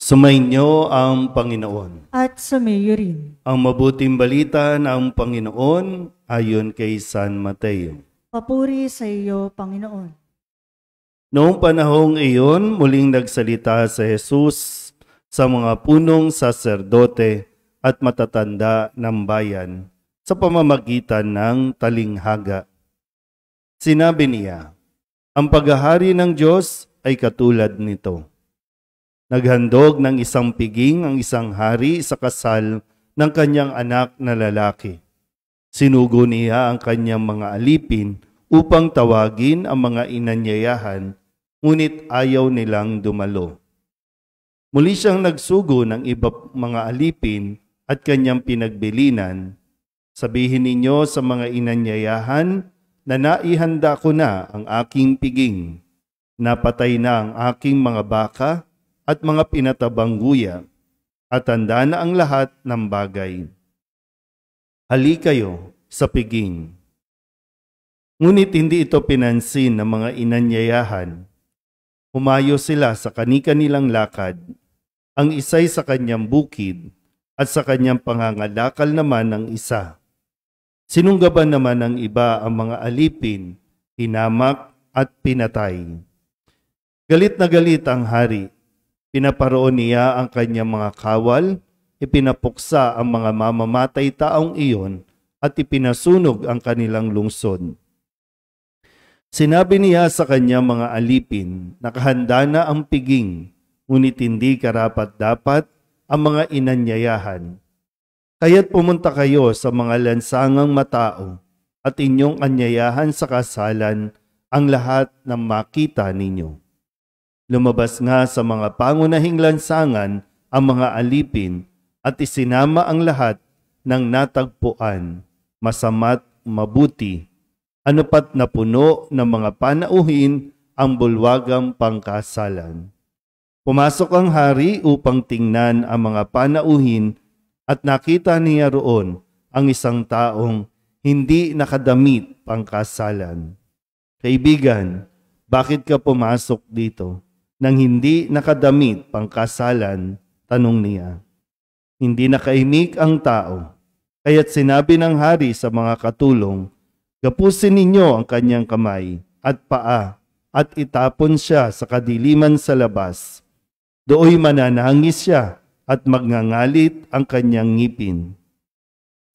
Sumainyo ang Panginoon. At sumayo rin. Ang mabuting balita ng Panginoon ayon kay San Mateo. Papuri sa iyo, Panginoon. Noong panahong iyon, muling nagsalita si Jesus sa mga punong saserdote at matatanda ng bayan sa pamamagitan ng talinghaga. Sinabi niya, ang paghahari ng Diyos ay katulad nito. Naghandog ng isang piging ang isang hari sa kasal ng kanyang anak na lalaki. Sinugo niya ang kanyang mga alipin upang tawagin ang mga inanyayahan, ngunit ayaw nilang dumalo. Muli siyang nagsugo ng iba mga alipin at kanyang pinagbilinan. Sabihin ninyo sa mga inanyayahan na naihanda ko na ang aking piging. Napatay na ang aking mga baka at mga pinatabang guya, at handa na ang lahat ng bagay. Hali kayo sa piging. Ngunit hindi ito pinansin ng mga inanyayahan. Humayo sila sa kani-kanilang lakad, ang isa'y sa kanyang bukid, at sa kanyang pangangalakal naman ng isa. Sinunggaban naman ng iba ang mga alipin, hinamak at pinatay. Galit na galit ang hari. Pinaparoon niya ang kanyang mga kawal, ipinapuksa ang mga mamamatay taong iyon at ipinasunog ang kanilang lungsod. Sinabi niya sa kanyang mga alipin, nakahanda na ang piging, ngunit hindi karapat-dapat ang mga inanyayahan. Kaya't pumunta kayo sa mga lansangang matao at inyong anyayahan sa kasalan ang lahat ng makita ninyo. Lumabas nga sa mga pangunahing lansangan ang mga alipin at isinama ang lahat ng natagpuan, masama't mabuti, anupat na puno ng mga panauhin ang bulwagang pangkasalan. Pumasok ang hari upang tingnan ang mga panauhin at nakita niya roon ang isang taong hindi nakadamit pangkasalan. Kaibigan, bakit ka pumasok dito? Nang hindi nakadamit pangkasalan, tanong niya. Hindi nakaimik ang tao, kaya't sinabi ng hari sa mga katulong, gapusin ninyo ang kanyang kamay at paa at itapon siya sa kadiliman sa labas. Dooy mananangis siya at magngangalit ang kanyang ngipin.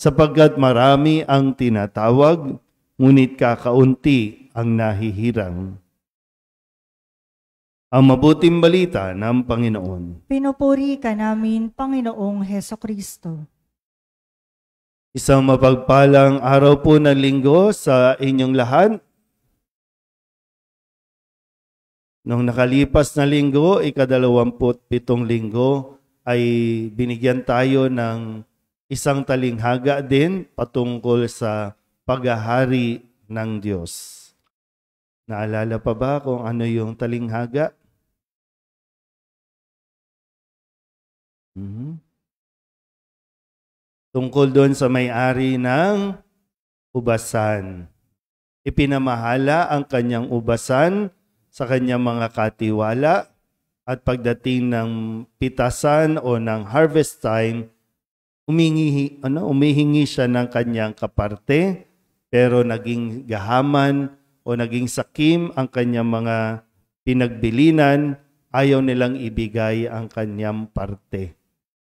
Sapagkat marami ang tinatawag, ngunit kakaunti ang nahihirang. Ang mabuting balita ng Panginoon. Pinupuri ka namin, Panginoong Hesukristo. Isang mapagpalang araw po ng linggo sa inyong lahat. Noong nakalipas na linggo, ika-27 linggo, ay binigyan tayo ng isang talinghaga din patungkol sa paghahari ng Diyos. Naalala pa ba kung ano yung talinghaga? Tungkol doon sa may-ari ng ubasan. Ipinamahala ang kanyang ubasan sa kanyang mga katiwala at pagdating ng pitasan o ng harvest time, umihingi siya ng kanyang kaparte, pero naging gahaman o naging sakim ang kanyang mga pinagbilinan, ayaw nilang ibigay ang kanyang parte.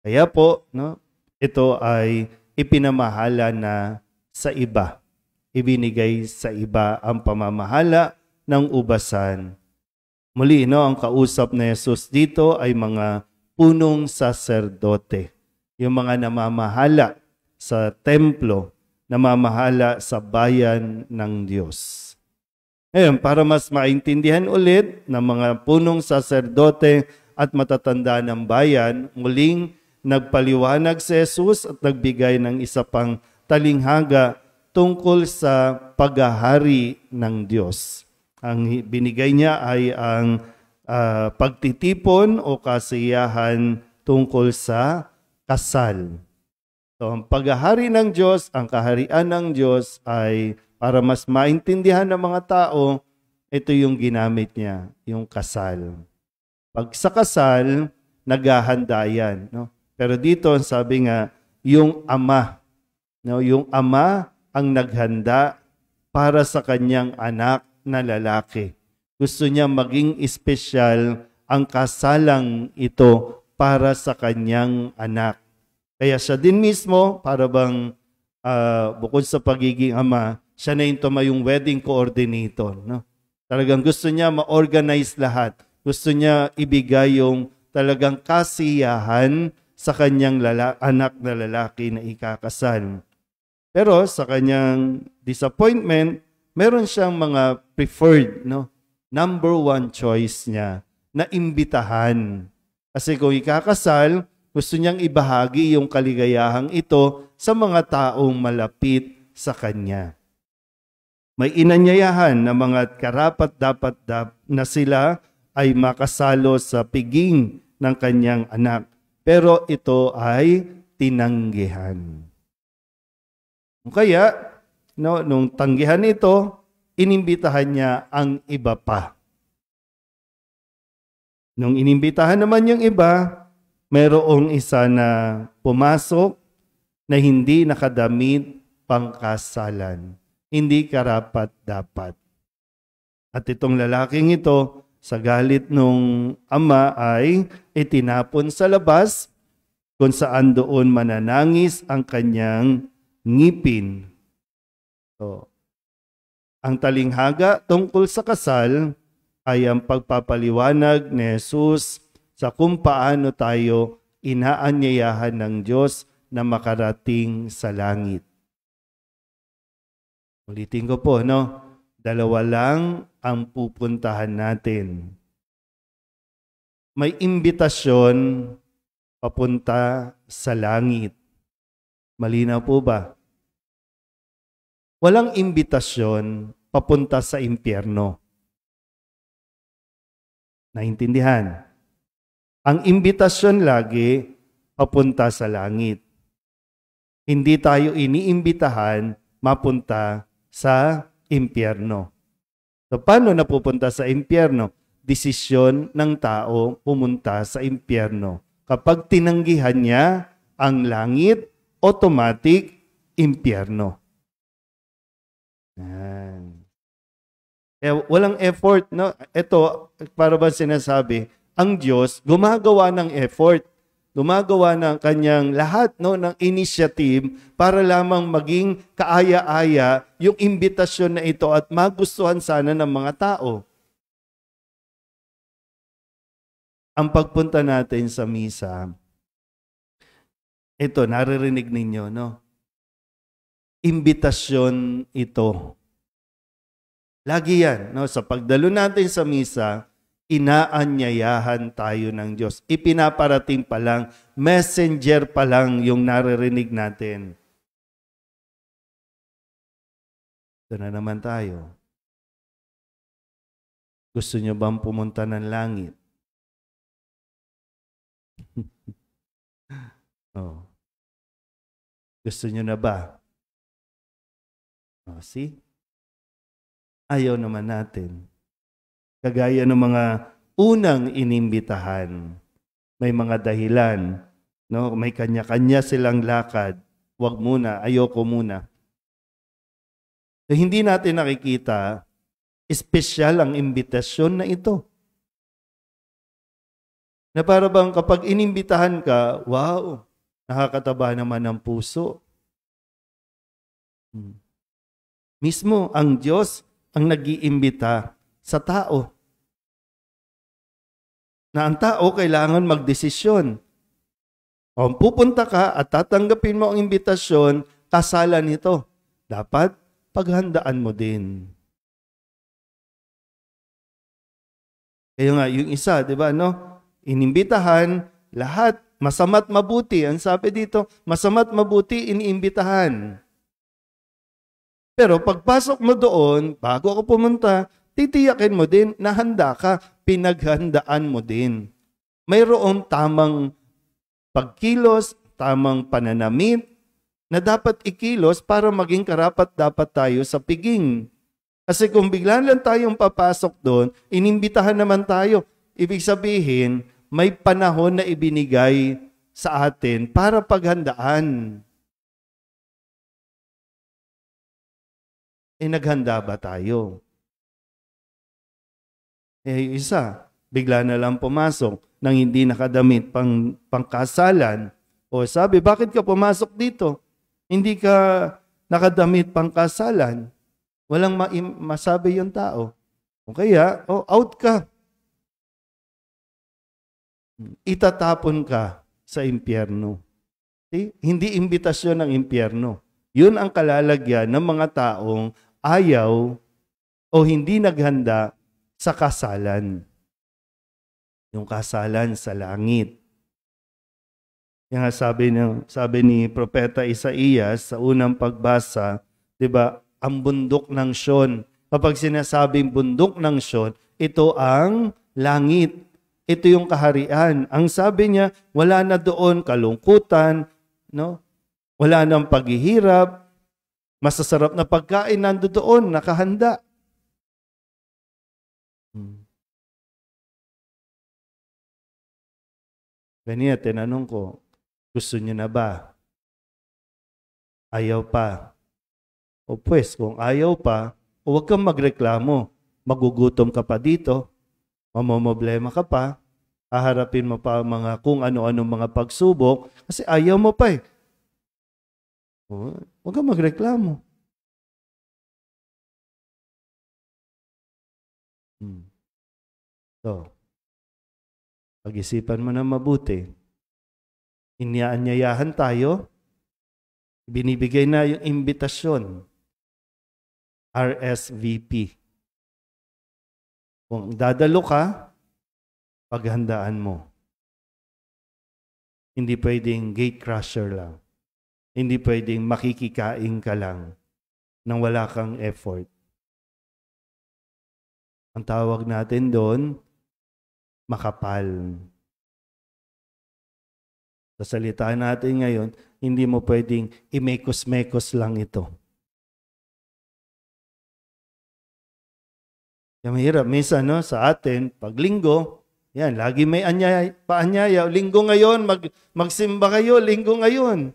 Kaya po, ito ay ipinamahala na sa iba. Ibinigay sa iba ang pamamahala ng ubasan. Muli, ang kausap na Jesus dito ay mga punong saserdote. Yung mga namamahala sa templo, namamahala sa bayan ng Diyos. Ngayon, para mas maintindihan ulit ng mga punong saserdote at matatanda ng bayan, muling nagpaliwanag si Jesus at nagbigay ng isa pang talinghaga tungkol sa paghahari ng Diyos. Ang binigay niya ay ang pagtitipon o kasiyahan tungkol sa kasal. So, ang paghahari ng Diyos, ang kaharian ng Diyos ay para mas maintindihan ng mga tao, ito yung ginamit niya, yung kasal. Pag sa kasal, naghahanda yan. No? Pero dito, sabi nga, yung ama, no? Yung ama ang naghanda para sa kanyang anak na lalaki. Gusto niya maging espesyal ang kasalang ito para sa kanyang anak. Kaya siya din mismo, para bang bukod sa pagiging ama, siya na yung wedding coordinator. No? Talagang gusto niya ma-organize lahat. Gusto niya ibigay yung talagang kasiyahan sa kanyang anak na lalaki na ikakasal. Pero sa kanyang disappointment, meron siyang mga preferred, no? Number one choice niya na imbitahan. Kasi kung ikakasal, gusto niyang ibahagi yung kaligayahang ito sa mga taong malapit sa kanya. May inanyayahan na mga karapat-dapat na sila ay makasalo sa piging ng kanyang anak. Pero ito ay tinanggihan. Kaya, no, nung tanggihan ito, inimbitahan niya ang iba pa. Nung inimbitahan naman yung iba, mayroong isa na pumasok na hindi nakadamit pangkasalan. Hindi karapat-dapat. At itong lalaking ito, sa galit nung ama ay itinapon sa labas kung saan doon mananangis ang kanyang ngipin. So, ang talinghaga tungkol sa kasal ay ang pagpapaliwanag ni Jesus sa kung paano tayo inaanyayahan ng Diyos na makarating sa langit. Ulitin ko po, no? Dalawa lang ang pupuntahan natin. May imbitasyon papunta sa langit. Malinaw po ba? Walang imbitasyon papunta sa impyerno. Naintindihan? Ang imbitasyon lagi papunta sa langit. Hindi tayo iniimbitahan mapunta sa impyerno. So, paano napupunta sa impyerno? Desisyon ng tao pumunta sa impyerno. Kapag tinanggihan niya ang langit, automatic impyerno. Yan. Walang effort, no? Ito, para ba sinasabi, ang Diyos gumagawa ng effort. Gumagawa ng kanyang lahat, no, ng initiative para lamang maging kaaya-aya yung imbitasyon na ito at magustuhan sana ng mga tao. Ang pagpunta natin sa misa, ito, naririnig ninyo, no? Imbitasyon ito. Lagi yan, no? Sa pagdalo natin sa misa, inaanyayahan tayo ng Diyos. Ipinaparating pa lang, messenger pa lang yung naririnig natin. Ito na naman tayo. Gusto nyo bang pumunta ng langit? Oh. Gusto nyo na ba? Oh, see? Ayaw naman natin. Kagaya ng mga unang inimbitahan. May mga dahilan. No? May kanya-kanya silang lakad. Huwag muna, ayoko muna. So, hindi natin nakikita, espesyal ang imbitasyon na ito. Na para bang kapag inimbitahan ka, wow, nakakataba naman ng puso. Mismo ang Diyos ang nag-iimbita sa tao. Na ang tao kailangan magdesisyon. O pupunta ka at tatanggapin mo ang imbitasyon, kasalan nito. Dapat paghandaan mo din. Kaya nga, yung isa, di ba, no? Inimbitahan, lahat, masama't mabuti. Ang sabi dito, masama't mabuti, iniimbitahan. Pero pagpasok mo doon, bago ako pumunta, titiyakin mo din na handa ka, pinaghandaan mo din. Mayroong tamang pagkilos, tamang pananamit, na dapat ikilos para maging karapat-dapat tayo sa piging. Kasi kung bigla lang tayong papasok doon, inimbitahan naman tayo. Ibig sabihin, may panahon na ibinigay sa atin para paghandaan. Naghanda ba tayo? Isa, bigla na lang pumasok nang hindi nakadamit pangkasalan. O sabi, bakit ka pumasok dito? Hindi ka nakadamit pangkasalan. Walang masabi yung tao. O kaya, out ka. Itatapon ka sa impyerno. See? Hindi imbitasyon ng impyerno. Yun ang kalalagyan ng mga taong ayaw o hindi naghanda sa kasalan. Yung kasalan sa langit. Yung sabi ni Propeta Isaías sa unang pagbasa, 'di ba, ang bundok ng Sion. Kapag sinasabing bundok ng Sion, ito ang langit. Ito yung kaharian. Ang sabi niya, wala na doon kalungkutan, no? Wala nang paghihirap. Masasarap na pagkain nandoon, nakahanda. Ganyan, tinanong ko, gusto niyo na ba? Ayaw pa. O pues, kung ayaw pa, huwag kang magreklamo. Magugutom ka pa dito, mamomblema ka pa, haharapin mo pa mga kung ano-ano mga pagsubok, kasi ayaw mo pa eh. Huwag kang magreklamo. So, pag-isipan mo na mabuti. Inianyayahan tayo, binibigay na yung imbitasyon, RSVP. Kung dadalo ka, paghandaan mo. Hindi pwedeng gate crusher lang. Hindi pwedeng makikikain ka lang nang wala kang effort. Ang tawag natin doon, makapal. Sa salita natin ngayon, hindi mo pwedeng imekos-mekos lang ito. Yung mahirap, minsan sa atin, pag linggo, yan, lagi may paanyaya. Linggo ngayon, magsimba kayo, linggo ngayon.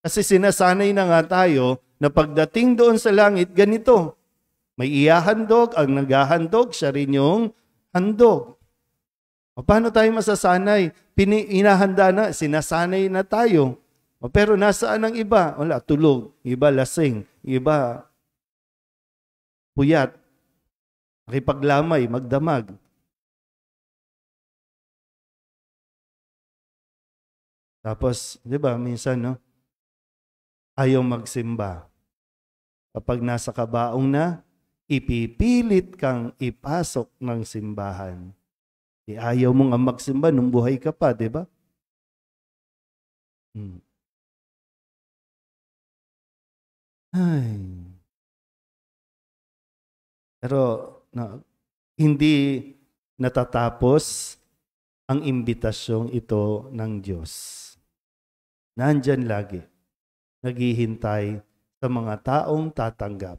Kasi sinasanay na nga tayo na pagdating doon sa langit, ganito. May iyahandog, ang naghahandog, siya rin yung handog. O paano tayo masasanay? Inahanda na, sinasanay na tayo. O pero nasaan ang iba? Wala, tulog. Iba lasing. Iba puyat. Nakipaglamay, magdamag. Tapos, di ba, minsan, ayaw magsimba. Kapag nasa kabaong na, ipipilit kang ipasok ng simbahan. Ayaw mo nga magsimba nung buhay ka pa, di ba? Ay. Pero hindi natatapos ang imbitasyon ito ng Diyos. Nandyan lagi. Naghihintay sa mga taong tatanggap.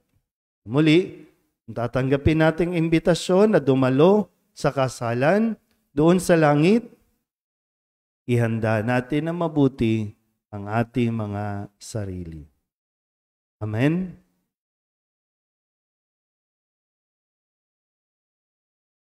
Muli, tatanggapin nating imbitasyon na dumalo sa kasalan doon sa langit. Ihanda natin na mabuti ang ating mga sarili. Amen?